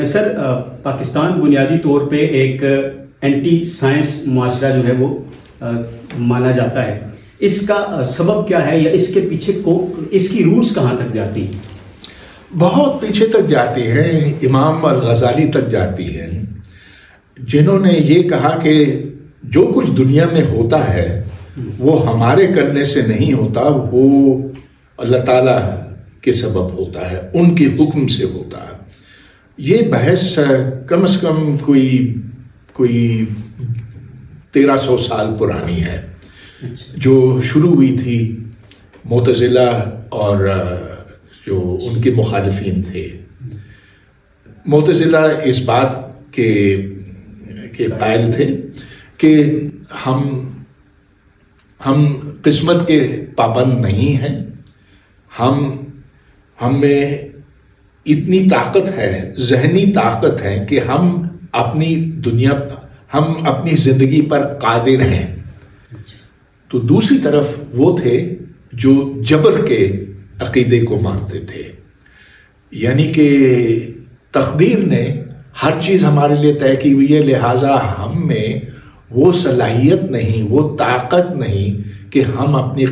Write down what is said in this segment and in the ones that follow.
سر پاکستان بنیادی طور پہ ایک اینٹی سائنس معاشرہ جو ہے وہ مانا جاتا ہے. اس کا سبب کیا ہے یا اس کے پیچھے اس کی روٹس کہاں تک جاتی ہیں؟ بہت پیچھے تک جاتی ہے، امام الغزالی تک جاتی ہے، جنہوں نے یہ کہا کہ جو کچھ دنیا میں ہوتا ہے وہ ہمارے کرنے سے نہیں ہوتا، وہ اللہ تعالیٰ کے سبب ہوتا ہے، ان کے حکم سے ہوتا ہے. یہ بحث کم از کم کوئی 1300 سال پرانی ہے، جو شروع ہوئی تھی معتزلہ اور جو ان کے مخالفین تھے. معتزلہ اس بات کے قائل تھے کہ ہم قسمت کے پابند نہیں ہیں، ہم میں اتنی طاقت ہے، ذہنی طاقت ہے کہ ہم اپنی زندگی پر قادر ہیں. تو دوسری طرف وہ تھے جو جبر کے عقیدے کو مانتے تھے، یعنی کہ تقدیر نے ہر چیز ہمارے لیے طے کی ہوئی ہے، لہٰذا ہم میں وہ صلاحیت نہیں، وہ طاقت نہیں کہ ہم اپنی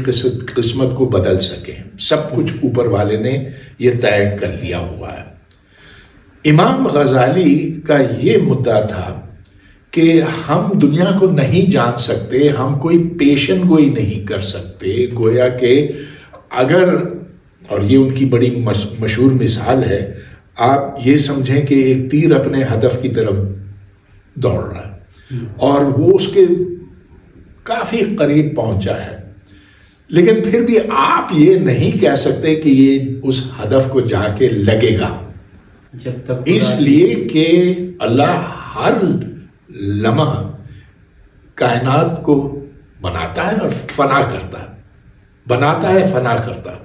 قسمت کو بدل سکیں. سب کچھ اوپر والے نے یہ طے کر لیا ہوا ہے. امام غزالی کا یہ مدعا تھا کہ ہم دنیا کو نہیں جان سکتے، ہم کوئی پیشن گوئی نہیں کر سکتے. گویا کہ اگر، اور یہ ان کی بڑی مشہور مثال ہے، آپ یہ سمجھیں کہ ایک تیر اپنے ہدف کی طرف دوڑ رہا ہے اور وہ اس کے کافی قریب پہنچا ہے، لیکن پھر بھی آپ یہ نہیں کہہ سکتے کہ یہ اس ہدف کو جا کے لگے گا، جب تک اس لیے کہ اللہ ہر لمحہ کائنات کو بناتا ہے اور فنا کرتا ہے، بناتا ہے فنا کرتا ہے.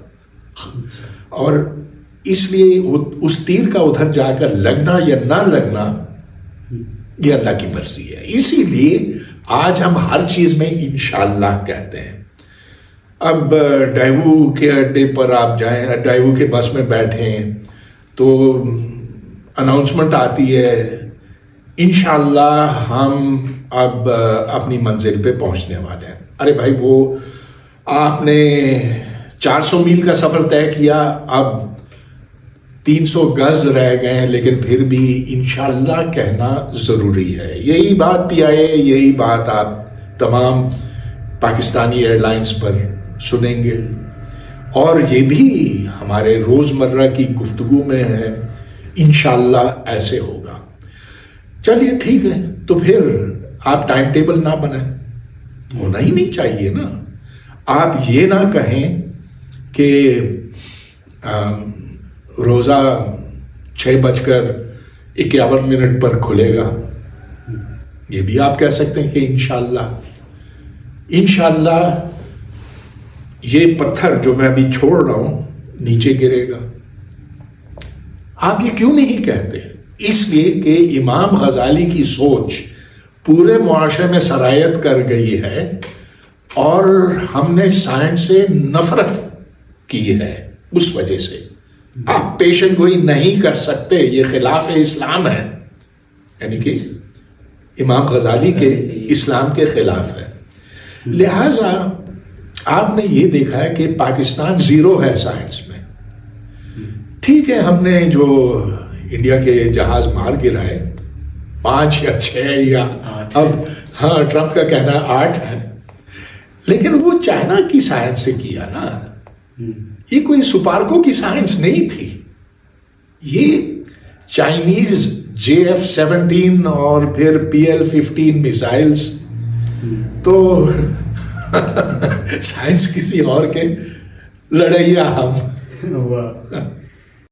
اور اس لیے اس تیر کا ادھر جا کر لگنا یا نہ لگنا یہ اللہ کی مرضی ہے. اسی لیے آج ہم ہر چیز میں انشاءاللہ کہتے ہیں. اب ڈائیوو کے اڈے پر آپ جائیں، ڈائیوو کے بس میں بیٹھیں تو اناؤنسمنٹ آتی ہے انشاءاللہ ہم اب اپنی منزل پہ پہنچنے والے ہیں. ارے بھائی، وہ آپ نے 400 میل کا سفر طے کیا، اب 300 گز رہ گئے ہیں، لیکن پھر بھی انشاءاللہ کہنا ضروری ہے. یہی بات پی آئی اے، یہی بات آپ تمام پاکستانی ایئر لائنز پر سنیں گے، اور یہ بھی ہمارے روزمرہ کی گفتگو میں ہے، انشاءاللہ ایسے ہوگا. چلیے ٹھیک ہے، تو پھر آپ ٹائم ٹیبل نہ بنائیں، ہونا ہی نہیں چاہیے نا. آپ یہ نہ کہیں کہ روزہ 6:51 پر کھلے گا، یہ بھی آپ کہہ سکتے ہیں کہ انشاءاللہ یہ پتھر جو میں ابھی چھوڑ رہا ہوں نیچے گرے گا. آپ یہ کیوں نہیں کہتے؟ اس لیے کہ امام غزالی کی سوچ پورے معاشرے میں سرایت کر گئی ہے اور ہم نے سائنس سے نفرت کی ہے. اس وجہ سے آپ پیشن گوئی نہیں کر سکتے، یہ خلاف اسلام ہے، یعنی کہ امام غزالی کے اسلام کے خلاف ہے. لہٰذا آپ نے یہ دیکھا ہے کہ پاکستان زیرو ہے سائنس میں. ٹھیک ہے، ہم نے جو انڈیا کے جہاز مار گرائے 5 یا 6 یا اب ہاں ٹرمپ کا کہنا 8 ہے، لیکن وہ چائنا کی سائنس سے کیا نا. یہ کوئی سپارکو کی سائنس نہیں تھی، یہ چائنیز JF-17 اور پھر PL-15 میزائلز. تو سائنس کسی اور کے لڑیا ہم.